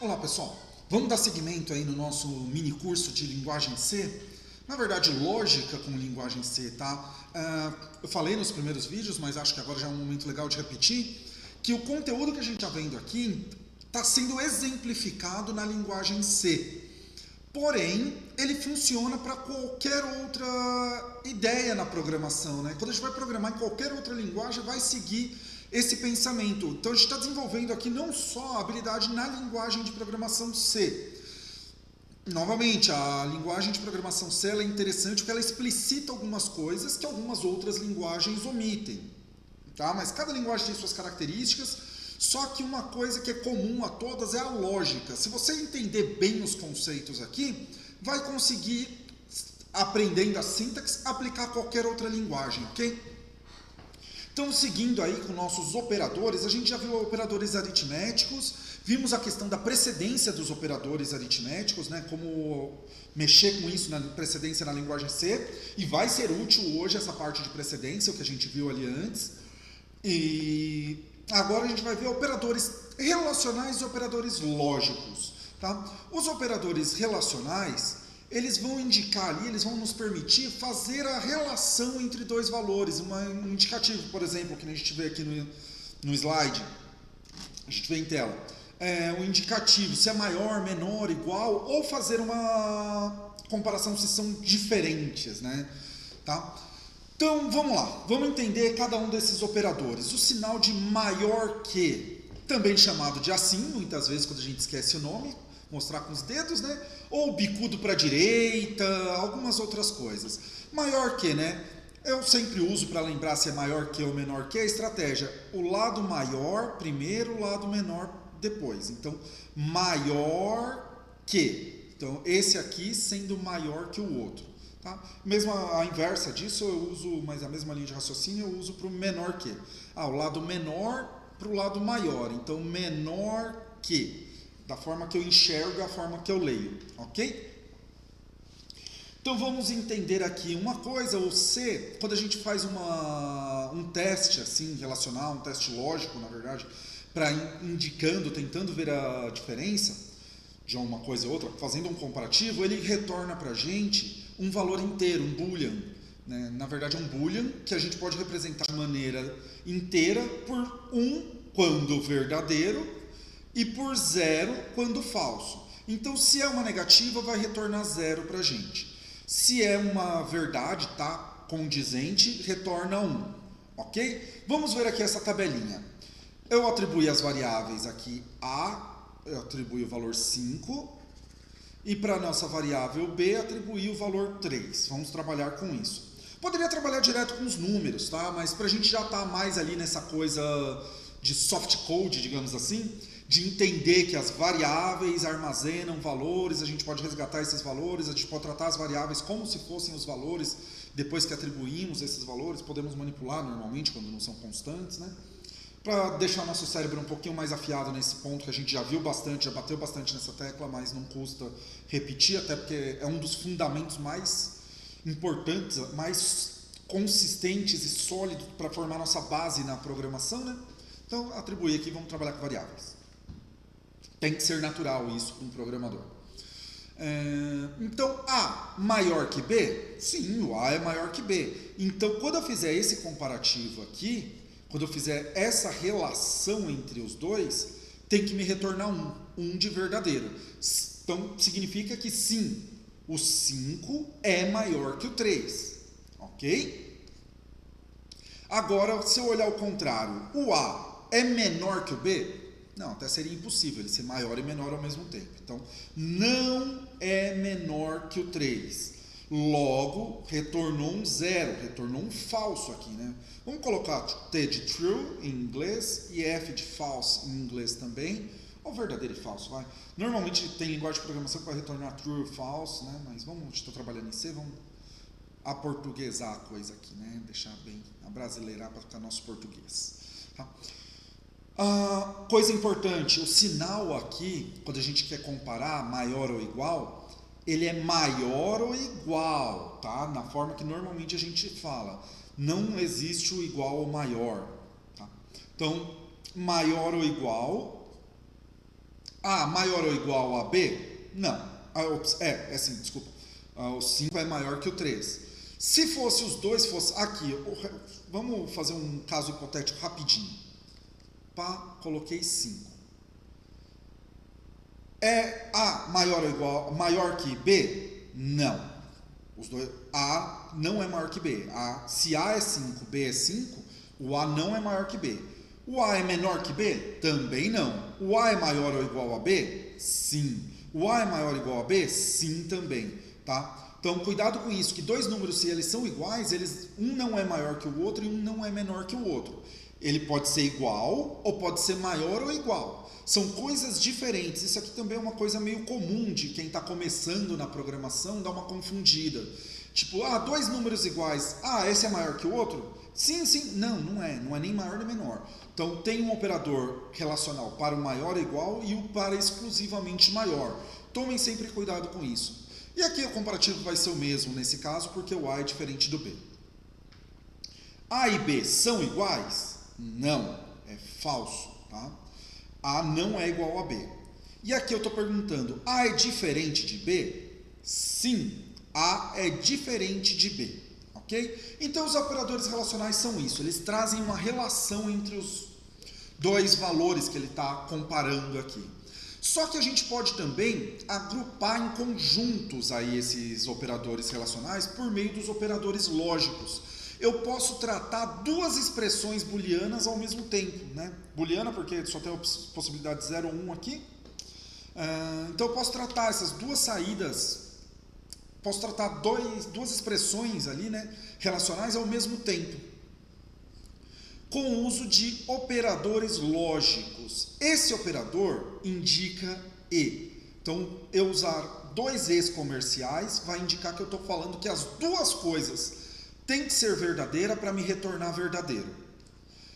Olá pessoal, vamos dar seguimento aí no nosso mini curso de linguagem C, na verdade lógica com linguagem C, tá? Eu falei nos primeiros vídeos, mas acho que agora já é um momento legal de repetir, que o conteúdo que a gente está vendo aqui está sendo exemplificado na linguagem C. Porém, ele funciona para qualquer outra ideia na programação, né? Quando a gente vai programar em qualquer outra linguagem, vai seguir esse pensamento. Então a gente está desenvolvendo aqui não só a habilidade na linguagem de programação C. Novamente, a linguagem de programação C ela é interessante porque ela explicita algumas coisas que algumas outras linguagens omitem. Tá? Mas cada linguagem tem suas características, só que uma coisa que é comum a todas é a lógica. Se você entender bem os conceitos aqui, vai conseguir, aprendendo a sintaxe, aplicar a qualquer outra linguagem, ok? Então, seguindo aí com nossos operadores, a gente já viu operadores aritméticos, vimos a questão da precedência dos operadores aritméticos, né, como mexer com isso na precedência na linguagem C, e vai ser útil hoje essa parte de precedência, o que a gente viu ali antes. E agora a gente vai ver operadores relacionais e operadores lógicos. Tá? Os operadores relacionais, eles vão indicar ali, eles vão nos permitir fazer a relação entre dois valores. Um indicativo, por exemplo, que a gente vê aqui no slide, a gente vê em tela. Um indicativo, se é maior, menor, igual, ou fazer uma comparação se são diferentes, né? Tá? Então, vamos lá. Vamos entender cada um desses operadores. O sinal de maior que, também chamado de assim, muitas vezes quando a gente esquece o nome, mostrar com os dedos, né? Ou bicudo para a direita, algumas outras coisas. Maior que, né? Eu sempre uso para lembrar se é maior que ou menor que a estratégia. O lado maior primeiro, o lado menor depois. Então, maior que. Então, esse aqui sendo maior que o outro. Tá? Mesmo a inversa disso, eu uso, mas a mesma linha de raciocínio eu uso para o menor que. O lado menor para o lado maior. Então, menor que. Da forma que eu enxergo, a forma que eu leio. Ok? Então, vamos entender aqui uma coisa. O C, quando a gente faz um teste assim, relacional, um teste lógico, na verdade, para indicando, tentando ver a diferença de uma coisa e outra, fazendo um comparativo, ele retorna para a gente um valor inteiro, um boolean. Né? Na verdade é um boolean que a gente pode representar de maneira inteira por 1 quando verdadeiro e por 0 quando falso. Então se é uma negativa vai retornar 0 para a gente. Se é uma verdade, tá condizente, retorna 1. Ok? Vamos ver aqui essa tabelinha. Eu atribuí as variáveis aqui A, eu atribuí o valor 5, e para a nossa variável B, atribuí o valor 3. Vamos trabalhar com isso. Poderia trabalhar direto com os números, tá? Mas para a gente já estar mais ali nessa coisa de soft code, digamos assim, de entender que as variáveis armazenam valores, a gente pode resgatar esses valores, a gente pode tratar as variáveis como se fossem os valores, depois que atribuímos esses valores, podemos manipular normalmente quando não são constantes, né? Para deixar nosso cérebro um pouquinho mais afiado nesse ponto, que a gente já viu bastante, já bateu bastante nessa tecla, mas não custa repetir, até porque é um dos fundamentos mais importantes, mais consistentes e sólidos para formar nossa base na programação, né? Então, atribuir aqui, vamos trabalhar com variáveis. Tem que ser natural isso para um programador. Então, A maior que B? Sim, o A é maior que B. Então, quando eu fizer esse comparativo aqui, quando eu fizer essa relação entre os dois, tem que me retornar um de verdadeiro. Então, significa que sim, o 5 é maior que o 3. Ok? Agora, se eu olhar o contrário, o A é menor que o B? Não, até seria impossível ele ser maior e menor ao mesmo tempo. Então, não é menor que o 3. Logo, retornou um 0, retornou um falso aqui, né? Vamos colocar T de true em inglês e F de false em inglês também. Ou verdadeiro e falso, vai. Normalmente tem linguagem de programação que vai retornar true ou false, né? Mas vamos, estou trabalhando em C, vamos aportuguesar a coisa aqui, né? Deixar bem, abrasileirar para ficar nosso português. Tá? Coisa importante, o sinal aqui, quando a gente quer comparar maior ou igual, ele é maior ou igual, tá? Na forma que normalmente a gente fala. Não existe o igual ou maior. Tá? Então, maior ou igual A maior ou igual a B? Não. É sim, desculpa. O 5 é maior que o 3. Se fosse os dois, fosse aqui, vamos fazer um caso hipotético rapidinho. Pá, coloquei 5. É A maior ou igual, maior que B? Não. Os dois, A não é maior que B. Se A é 5, B é 5, o A não é maior que B. O A é menor que B? Também não. O A é maior ou igual a B? Sim. O A é maior ou igual a B? Sim também, tá? Então, cuidado com isso, que dois números, se eles são iguais, um não é maior que o outro e um não é menor que o outro. Ele pode ser igual ou pode ser maior ou igual. São coisas diferentes. Isso aqui também é uma coisa meio comum de quem está começando na programação, dá uma confundida. Tipo, dois números iguais. Esse é maior que o outro? Sim, sim. Não, não é. Não é nem maior nem menor. Então, tem um operador relacional para o maior ou igual e o para exclusivamente maior. Tomem sempre cuidado com isso. E aqui o comparativo vai ser o mesmo nesse caso, porque o A é diferente do B. A e B são iguais? Não, é falso, tá? A não é igual a B. E aqui eu estou perguntando, A é diferente de B? Sim, A é diferente de B, ok? Então os operadores relacionais são isso, eles trazem uma relação entre os dois valores que ele está comparando aqui. Só que a gente pode também agrupar em conjuntos aí esses operadores relacionais por meio dos operadores lógicos. Eu posso tratar duas expressões booleanas ao mesmo tempo, né? Booleana porque só tem a possibilidade de 0 ou 1 aqui. Então eu posso tratar essas duas saídas, posso tratar duas expressões ali, né, relacionais ao mesmo tempo, com o uso de operadores lógicos. Esse operador indica e. Então, eu usar dois e's comerciais vai indicar que eu estou falando que as duas coisas têm que ser verdadeira para me retornar verdadeiro.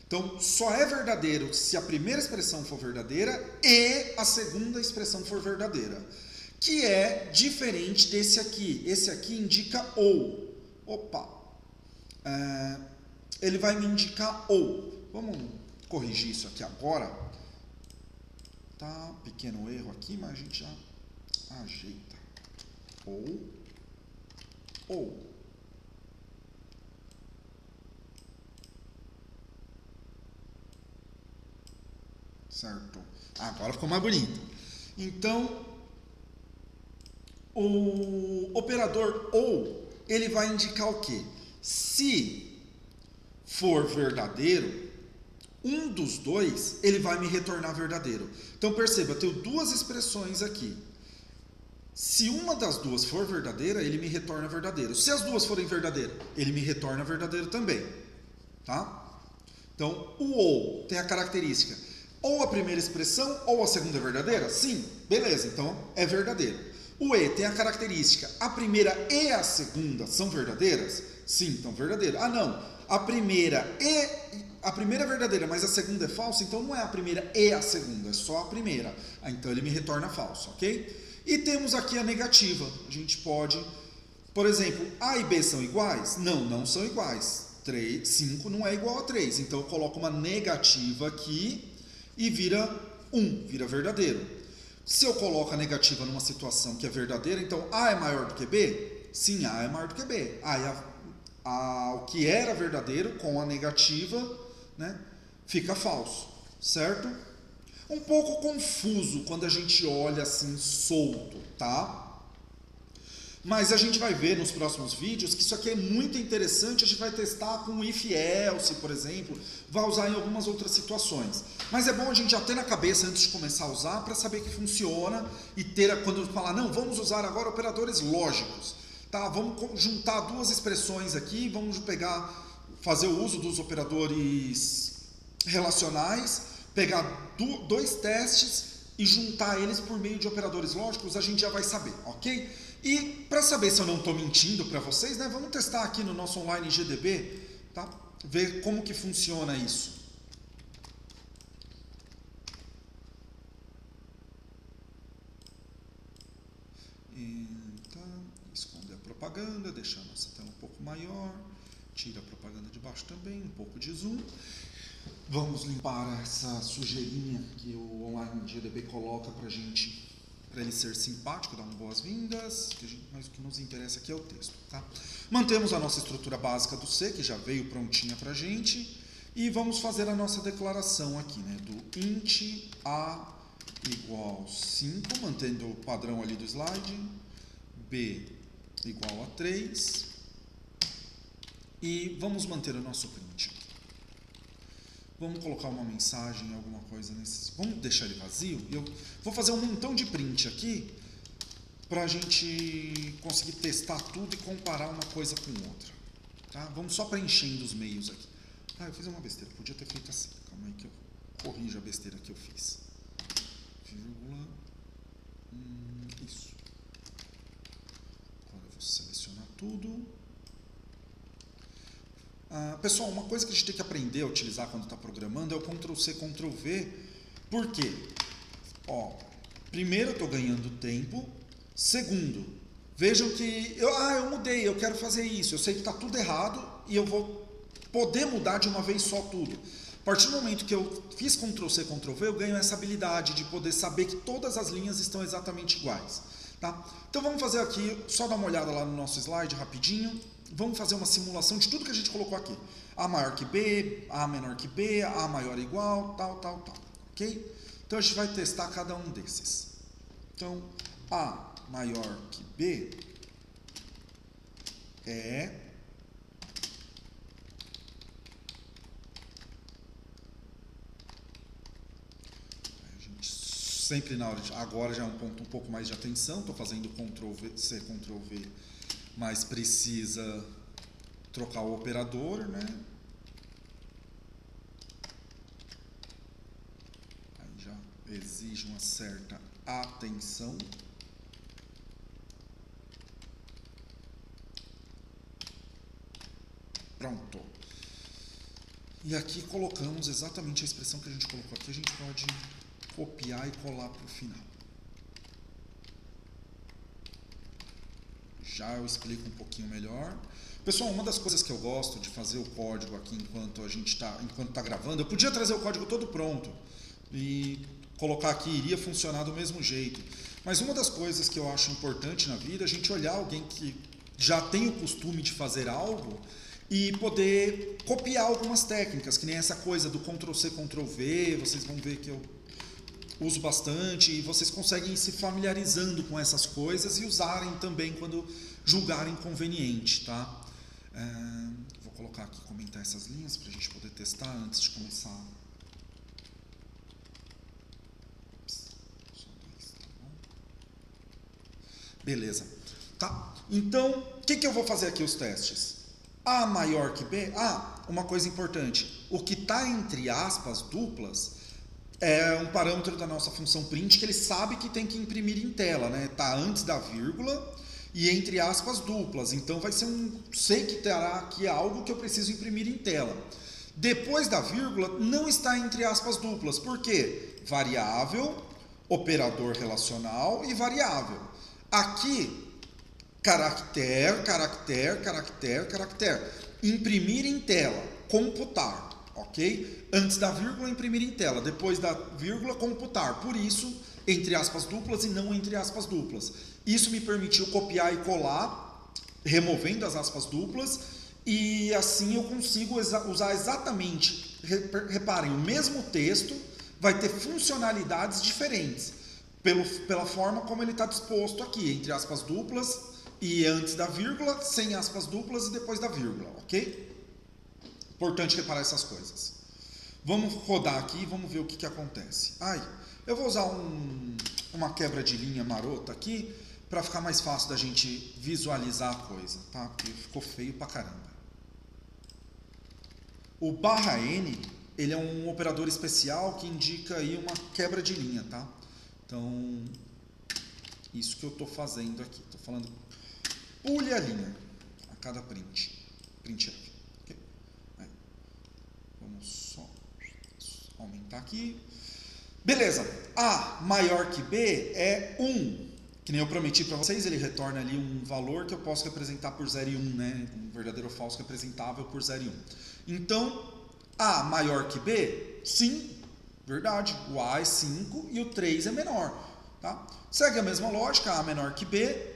Então, só é verdadeiro se a primeira expressão for verdadeira e a segunda expressão for verdadeira. Que é diferente desse aqui. Esse aqui indica ou. Ele vai me indicar ou. Vamos corrigir isso aqui agora. Tá, pequeno erro aqui, mas a gente já ajeita. Ou. Certo. Agora ficou mais bonito. Então, o operador ou, ele vai indicar o quê? Se for verdadeiro, um dos dois, ele vai me retornar verdadeiro. Então perceba, eu tenho duas expressões aqui. Se uma das duas for verdadeira, ele me retorna verdadeiro. Se as duas forem verdadeiras, ele me retorna verdadeiro também. Tá? Então, o ou tem a característica ou a primeira expressão ou a segunda é verdadeira? Sim, beleza, então é verdadeiro. O e tem a característica a primeira e a segunda são verdadeiras? Sim, então verdadeiro. Não, a primeira é verdadeira, mas a segunda é falsa, então não é a primeira e a segunda, é só a primeira. Então ele me retorna falso, ok? E temos aqui a negativa. A gente pode, por exemplo, A e B são iguais? Não, não são iguais. 5 não é igual a 3, então eu coloco uma negativa aqui e vira 1, vira verdadeiro. Se eu coloco a negativa numa situação que é verdadeira, então A é maior do que B? Sim, A é maior do que B. O que era verdadeiro com a negativa, né, fica falso, certo? Um pouco confuso quando a gente olha assim solto, tá? Mas a gente vai ver nos próximos vídeos que isso aqui é muito interessante, a gente vai testar com if else, por exemplo, vai usar em algumas outras situações. Mas é bom a gente já ter na cabeça antes de começar a usar para saber que funciona e ter, quando falar, não, vamos usar agora operadores lógicos. Tá, vamos juntar duas expressões aqui, vamos fazer o uso dos operadores relacionais, pegar dois testes e juntar eles por meio de operadores lógicos, a gente já vai saber, ok? E para saber se eu não estou mentindo para vocês, né, vamos testar aqui no nosso online GDB, tá? Ver como que funciona isso. Então, esconder a propaganda, deixar a nossa tela um pouco maior, tira a propaganda de baixo também, um pouco de zoom. Vamos limpar essa sujeirinha que o Online GDB coloca para gente, para ele ser simpático, dar boas-vindas, mas o que nos interessa aqui é o texto, tá? Mantemos a nossa estrutura básica do C, que já veio prontinha para gente, e vamos fazer a nossa declaração aqui, né? Do int a igual 5, mantendo o padrão ali do slide, b igual a 3, e vamos manter o nosso print. Vamos colocar uma mensagem, alguma coisa nesse... Vamos deixar ele vazio? Eu vou fazer um montão de print aqui para a gente conseguir testar tudo e comparar uma coisa com outra. Tá? Vamos só preenchendo os meios aqui. Ah, eu fiz uma besteira. Podia ter feito assim. Calma aí que eu corrijo a besteira que eu fiz. Vírgula. Isso. Agora eu vou selecionar tudo. Pessoal, uma coisa que a gente tem que aprender a utilizar quando está programando é o Ctrl+C, Ctrl+V. Por quê? Ó, primeiro, eu estou ganhando tempo. Segundo, vejam que eu mudei, eu quero fazer isso. Eu sei que está tudo errado e eu vou poder mudar de uma vez só tudo. A partir do momento que eu fiz Ctrl+C, Ctrl+V, eu ganho essa habilidade de poder saber que todas as linhas estão exatamente iguais. Tá? Então vamos fazer aqui, só dar uma olhada lá no nosso slide rapidinho. Vamos fazer uma simulação de tudo que a gente colocou aqui. A maior que B, A menor que B, A maior ou igual, tal. Ok? Então a gente vai testar cada um desses. Então, A maior que B é... A gente sempre na hora de... Agora já é um ponto um pouco mais de atenção. Estou fazendo Ctrl+C, Ctrl+V, mas precisa trocar o operador, né? Aí já exige uma certa atenção. Pronto. E aqui colocamos exatamente a expressão que a gente colocou aqui. A gente pode copiar e colar para o final. Já eu explico um pouquinho melhor. Pessoal, uma das coisas que eu gosto de fazer o código aqui enquanto está gravando, eu podia trazer o código todo pronto e colocar aqui, iria funcionar do mesmo jeito. Mas uma das coisas que eu acho importante na vida é a gente olhar alguém que já tem o costume de fazer algo e poder copiar algumas técnicas, que nem essa coisa do Ctrl+C, Ctrl+V, vocês vão ver que eu uso bastante e vocês conseguem ir se familiarizando com essas coisas e usarem também quando julgarem conveniente, tá? Vou colocar aqui, comentar essas linhas para a gente poder testar antes de começar. Só dois, tá bom? Beleza. Tá? Então, o que eu vou fazer aqui os testes? A maior que B? Uma coisa importante. O que está entre aspas duplas é um parâmetro da nossa função print que ele sabe que tem que imprimir em tela, né? Tá antes da vírgula e entre aspas duplas. Então vai ser sei que terá aqui algo que eu preciso imprimir em tela. Depois da vírgula não está entre aspas duplas. Por quê? Variável, operador relacional e variável. Aqui, caractere. Imprimir em tela, computar. Ok? Antes da vírgula, imprimir em tela. Depois da vírgula, computar. Por isso, entre aspas duplas e não entre aspas duplas. Isso me permitiu copiar e colar, removendo as aspas duplas. E assim eu consigo usar exatamente, reparem, o mesmo texto vai ter funcionalidades diferentes. Pela forma como ele está disposto aqui, entre aspas duplas e antes da vírgula, sem aspas duplas e depois da vírgula. Ok? Importante reparar essas coisas. Vamos rodar aqui e vamos ver o que acontece. Eu vou usar uma quebra de linha marota aqui para ficar mais fácil da gente visualizar a coisa, tá? Porque ficou feio pra caramba. O /n, ele é um operador especial que indica aí uma quebra de linha, tá? Então, isso que eu estou fazendo aqui. Estou falando, pule a linha a cada printf. Vamos só aumentar aqui. Beleza. A maior que B é 1. Que nem eu prometi para vocês, ele retorna ali um valor que eu posso representar por 0 e 1, né? Um verdadeiro ou falso representável por 0 e 1. Então, A maior que B? Sim, verdade. O A é 5 e o 3 é menor. Tá? Segue a mesma lógica, A menor que B.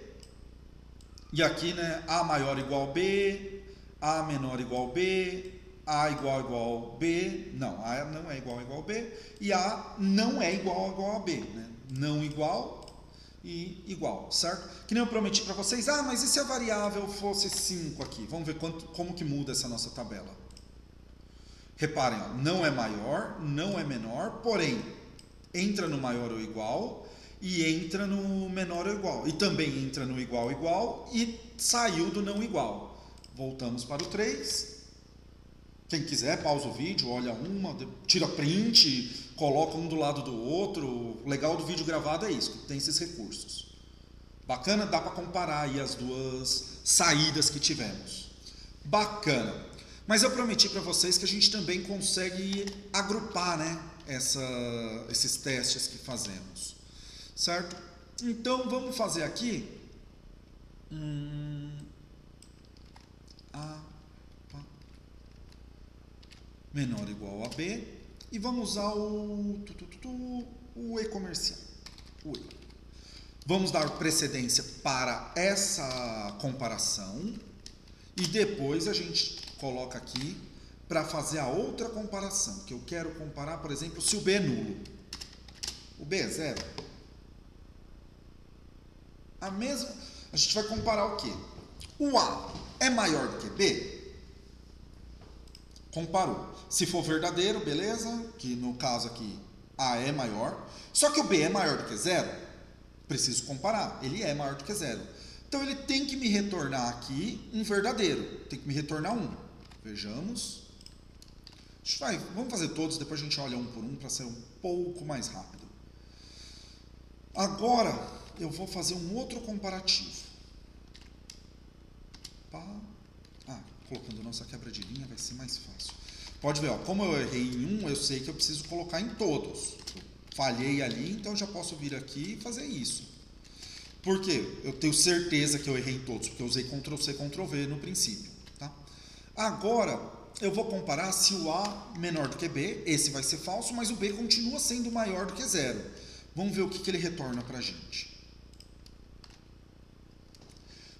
E aqui, né, A maior igual B, A menor igual B, A igual B. Não, A não é igual a B. E A não é igual a B. Né? Não igual e igual, certo? Que nem eu prometi para vocês. Ah, mas e se a variável fosse 5 aqui? Vamos ver como que muda essa nossa tabela. Reparem, ó, não é maior, não é menor, porém, entra no maior ou igual e entra no menor ou igual. E também entra no igual e saiu do não igual. Voltamos para o 3. Quem quiser, pausa o vídeo, olha uma, tira print, coloca um do lado do outro. O legal do vídeo gravado é isso, que tem esses recursos. Bacana, dá para comparar aí as duas saídas que tivemos. Bacana. Mas eu prometi para vocês que a gente também consegue agrupar, né, esses testes que fazemos, certo? Então vamos fazer aqui A menor ou igual a B e vamos usar o E comercial. O E. Vamos dar precedência para essa comparação e depois a gente coloca aqui para fazer a outra comparação, que eu quero comparar, por exemplo, se o B é nulo. O B é zero. A gente vai comparar o quê? O A é maior do que B? Comparou. Se for verdadeiro, beleza, que no caso aqui A é maior, só que o B é maior do que zero, preciso comparar, ele é maior do que zero. Então ele tem que me retornar aqui um verdadeiro, tem que me retornar 1. Vejamos. Vamos fazer todos, depois a gente olha um por um para ser um pouco mais rápido. Agora eu vou fazer um outro comparativo. Colocando nossa quebra de linha vai ser mais fácil. Pode ver, ó, como eu errei em um, eu sei que eu preciso colocar em todos. Eu falhei ali, então já posso vir aqui e fazer isso. Por quê? Eu tenho certeza que eu errei em todos, porque eu usei Ctrl+C, Ctrl+V no princípio. Tá? Agora, eu vou comparar se o A menor do que B, esse vai ser falso, mas o B continua sendo maior do que zero. Vamos ver o que ele retorna para a gente.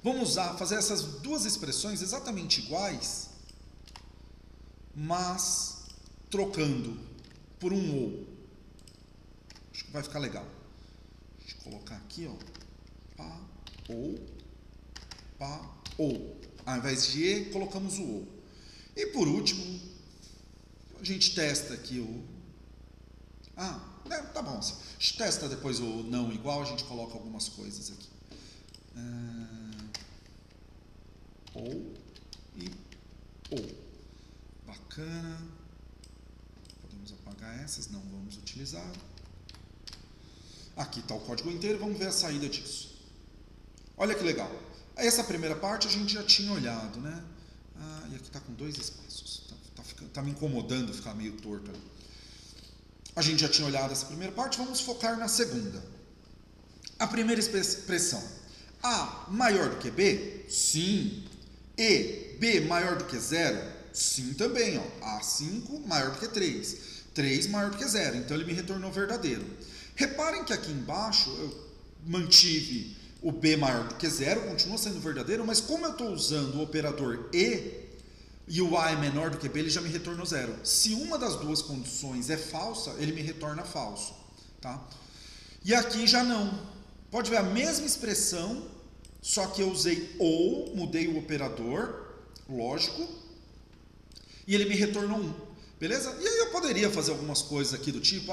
Vamos fazer essas duas expressões exatamente iguais, mas trocando por um ou. Acho que vai ficar legal. Deixa eu colocar aqui, ó. Pá, ou. Ao invés de e, colocamos o ou. E por último, a gente testa aqui o... tá bom. A gente testa depois o não igual, a gente coloca algumas coisas aqui. Ou e ou. Bacana. Podemos apagar essas, não vamos utilizar. Aqui está o código inteiro, vamos ver a saída disso. Olha que legal. Essa primeira parte a gente já tinha olhado, né? E aqui está com 2 espaços. Tá me incomodando ficar meio torto ali. A gente já tinha olhado essa primeira parte, vamos focar na segunda. A primeira expressão. A maior do que B? Sim. E B maior do que zero? Sim também. Ó. A5 maior do que 3. 3 maior do que zero. Então ele me retornou verdadeiro. Reparem que aqui embaixo eu mantive o B maior do que zero, continua sendo verdadeiro, mas como eu estou usando o operador e o A é menor do que B, ele já me retornou zero. Se uma das duas condições é falsa, ele me retorna falso. Tá? E aqui já não. Pode ver a mesma expressão, só que eu usei ou, mudei o operador, lógico, e ele me retornou 1. Beleza? E aí eu poderia fazer algumas coisas aqui do tipo,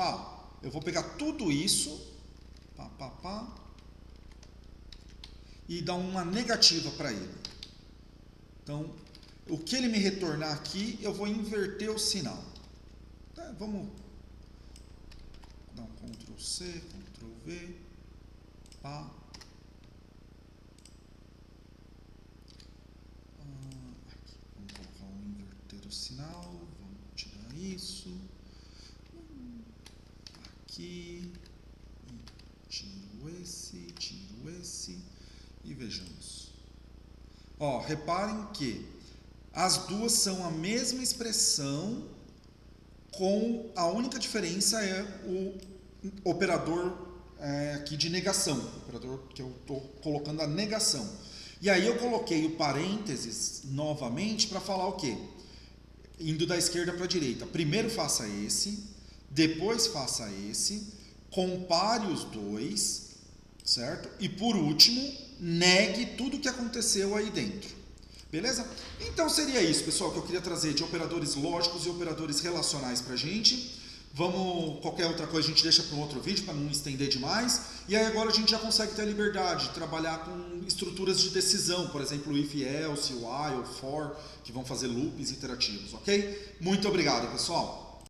eu vou pegar tudo isso, e dar uma negativa para ele. Então, o que ele me retornar aqui, eu vou inverter o sinal. Vamos dar um Ctrl+C, Ctrl+V, pá. Aqui, vamos colocar inverter o sinal, vamos tirar isso. Aqui, tiro esse, e vejamos. Reparem que as duas são a mesma expressão, com a única diferença é o operador aqui de negação, o operador que eu estou colocando a negação. E aí eu coloquei o parênteses novamente para falar o quê? Indo da esquerda para a direita. Primeiro faça esse, depois faça esse, compare os dois, certo? E por último, negue tudo que aconteceu aí dentro. Beleza? Então seria isso, pessoal, que eu queria trazer de operadores lógicos e operadores relacionais para a gente. Vamos, qualquer outra coisa a gente deixa para um outro vídeo para não estender demais. E aí agora a gente já consegue ter a liberdade de trabalhar com estruturas de decisão, por exemplo, o if, else, o while, o for, que vão fazer loops interativos, ok? Muito obrigado, pessoal!